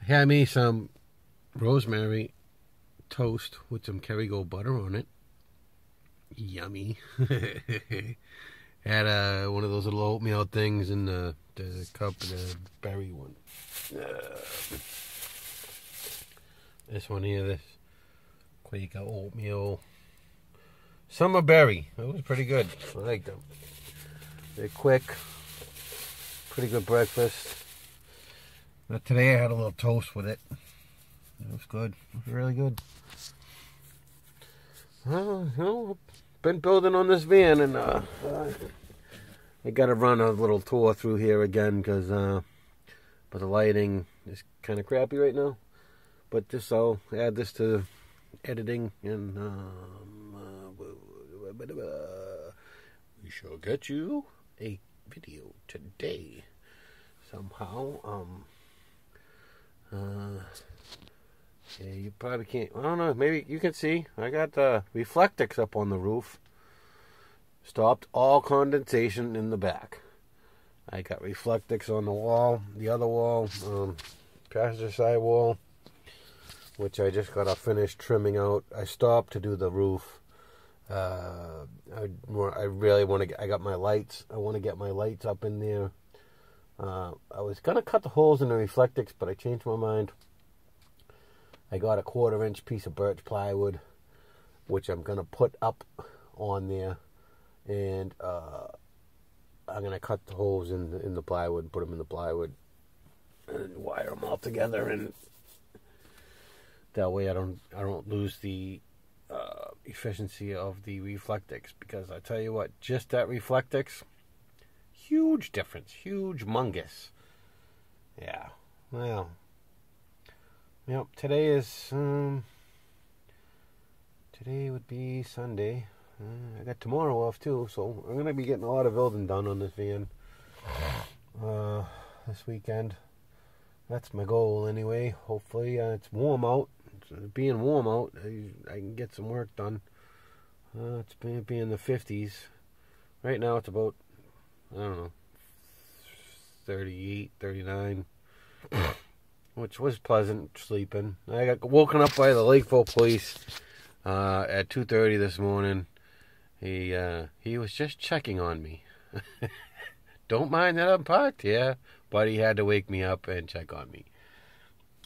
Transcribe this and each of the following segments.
Had me some rosemary toast with some Kerrygold butter on it. Yummy. Had one of those little oatmeal things in the cup, the berry one. This one here, this Quaker oatmeal summer berry. It was pretty good. I liked them. They're quick. Pretty good breakfast. But today I had a little toast with it. It was good. It was really good. Been building on this van, and I got to run a little tour through here again because but the lighting is kind of crappy right now. But just I'll add this to editing, and we shall get you a video today somehow. Yeah, you probably can't. I don't know. Maybe you can see. I got the reflectix up on the roof. Stopped all condensation in the back. I got reflectix on the wall, the other wall, passenger side wall, which I just got to finish trimming out. I stopped to do the roof. I really want to get. I got my lights. I want to get my lights up in there. I was gonna cut the holes in the reflectix, but I changed my mind. I got a 1/4-inch piece of birch plywood, which I'm gonna put up on there, and I'm gonna cut the holes in the plywood, put them in the plywood, and wire them all together, and that way I don't lose the efficiency of the reflectix. Because I tell you what, just that reflectix, huge difference, huge mungus. Yeah, well. Yep, today would be Sunday. I got tomorrow off too, so I'm gonna be getting a lot of building done on this van this weekend. That's my goal anyway. Hopefully, it's warm out. Being warm out, I can get some work done. It's been in the 50s. Right now, it's about, I don't know, 38, 39. Which was pleasant sleeping. I got woken up by the Lakeville police at 2:30 this morning. He was just checking on me. Don't mind that I'm parked here, but he had to wake me up and check on me.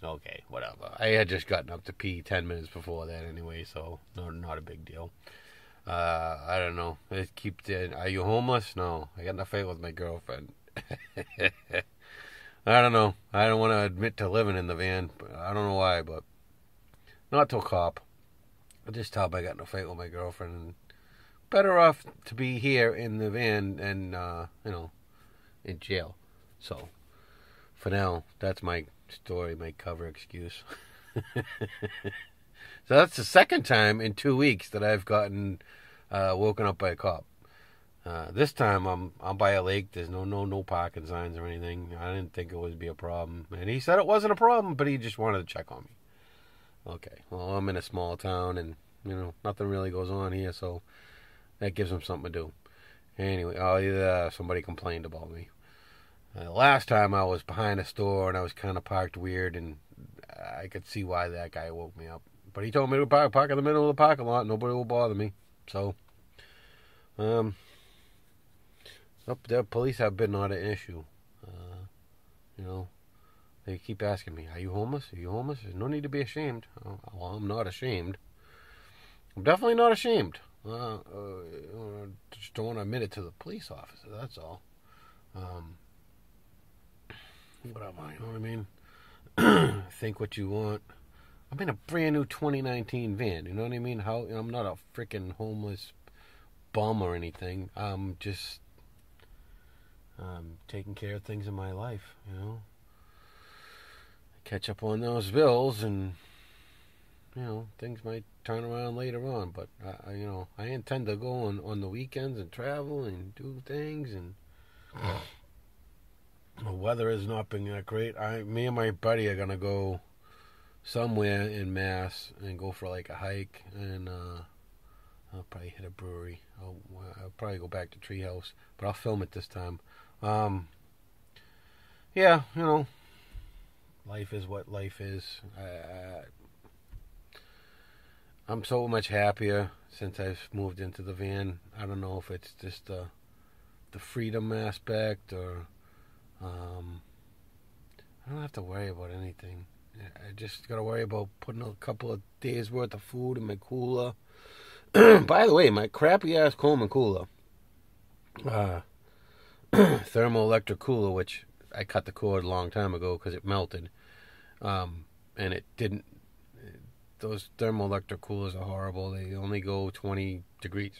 Okay, whatever. I had just gotten up to pee 10 minutes before that anyway, so not a big deal. I don't know. Are you homeless? No, I got in a fight with my girlfriend. I don't know. I don't want to admit to living in the van. I don't know why, but not to a cop. I just tell him I got in a fight with my girlfriend. And better off to be here in the van and, in jail. So, for now, that's my story, my cover excuse. So that's the second time in 2 weeks that I've gotten woken up by a cop. This time I'm by a lake. There's no parking signs or anything. I didn't think it would be a problem, and he said it wasn't a problem, but he just wanted to check on me. Okay, well, I'm in a small town, and nothing really goes on here, so that gives him something to do. Anyway, somebody complained about me. Last time I was behind a store and I was kind of parked weird, and I could see why that guy woke me up. But he told me to park in the middle of the parking lot. Nobody will bother me. So, the police have been not an issue. They keep asking me, "Are you homeless? Are you homeless?" There's no need to be ashamed. Well, I'm not ashamed. I'm definitely not ashamed. Just don't want to admit it to the police officer. That's all. Whatever, you know what I mean? Think what you want. I'm in a brand new 2019 van. You know what I mean? I'm not a freaking homeless bum or anything. I'm just taking care of things in my life. Catch up on those bills, and things might turn around later on. But I intend to go on the weekends and travel and do things. And the weather has not been that great. Me and my buddy are gonna go somewhere in Mass and go for like a hike, and I'll probably hit a brewery. I'll probably go back to Treehouse, but I'll film it this time. Yeah, life is what life is. I'm so much happier since I've moved into the van. I don't know if it's just the freedom aspect or I don't have to worry about anything. I just got to worry about putting a couple of days worth of food in my cooler. By the way, my crappy ass Coleman cooler, thermoelectric cooler, which I cut the cord a long time ago because it melted, and it didn't. Those thermoelectric coolers are horrible. They only go 20 degrees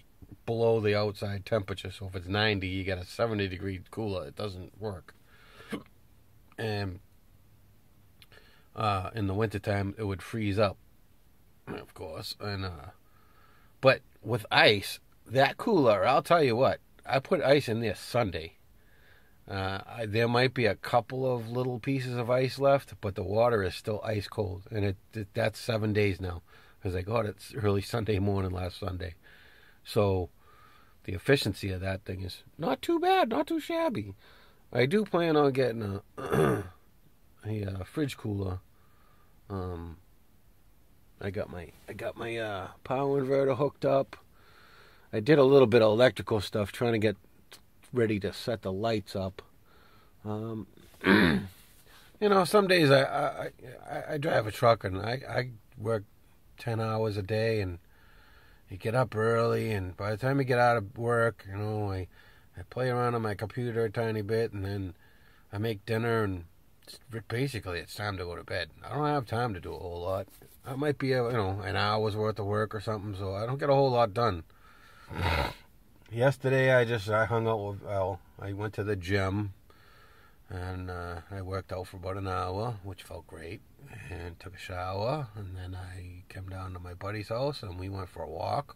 below the outside temperature. So if it's 90, you get a 70-degree cooler. It doesn't work. And in the wintertime, it would freeze up, of course. And but with ice, that cooler, I'll tell you what, I put ice in there Sunday. There might be a couple of little pieces of ice left, but the water is still ice cold. And that's 7 days now, because I got it early Sunday morning last Sunday. So the efficiency of that thing is not too bad, not too shabby. I do plan on getting a fridge cooler. I got my power inverter hooked up. I did a little bit of electrical stuff trying to get ready to set the lights up. Some days I drive a truck and I work 10 hours a day, and you get up early, and by the time you get out of work, I play around on my computer a tiny bit, and then I make dinner, and basically it's time to go to bed. I don't have time to do a whole lot. I might be an hour's worth of work or something, so I don't get a whole lot done. Yesterday I hung out with Al. I went to the gym, and I worked out for about an hour, which felt great, and took a shower, and then I came down to my buddy's house, and we went for a walk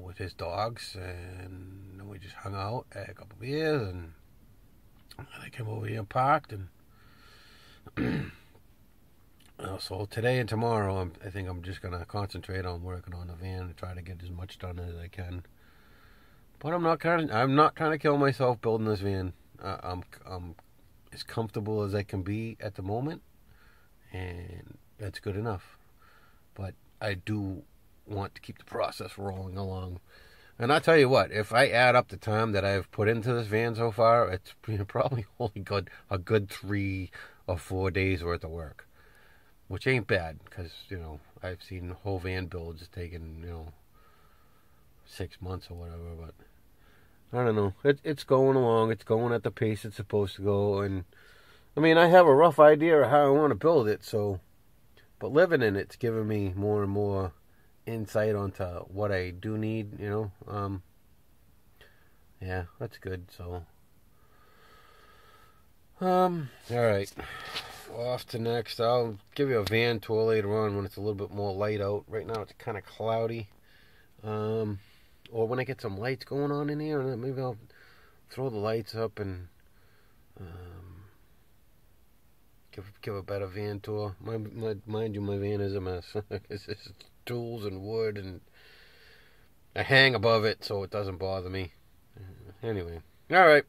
with his dogs, and we just hung out, had a couple of beers, and I came over here and parked, and so today and tomorrow I think I'm just going to concentrate on working on the van and try to get as much done as I can. But I'm not trying to kill myself building this van. I'm as comfortable as I can be at the moment, and that's good enough. But I do want to keep the process rolling along. And I'll tell you what, if I add up the time that I've put into this van so far, it's probably only a good 3 or 4 days worth of work, which ain't bad, because I've seen whole van builds taking 6 months or whatever. But I don't know. It's going along. It's going at the pace it's supposed to go. And I have a rough idea of how I want to build it. But living in it's giving me more and more insight onto what I do need. Yeah, that's good. So, all right. Off to next. I'll give you a van tour later on when it's a little bit more light out. Right now it's kind of cloudy. Or when I get some lights going on in here, maybe I'll throw the lights up and give a better van tour. Mind you, my van is a mess. It's just tools and wood, and I hang above it so it doesn't bother me. Anyway, all right.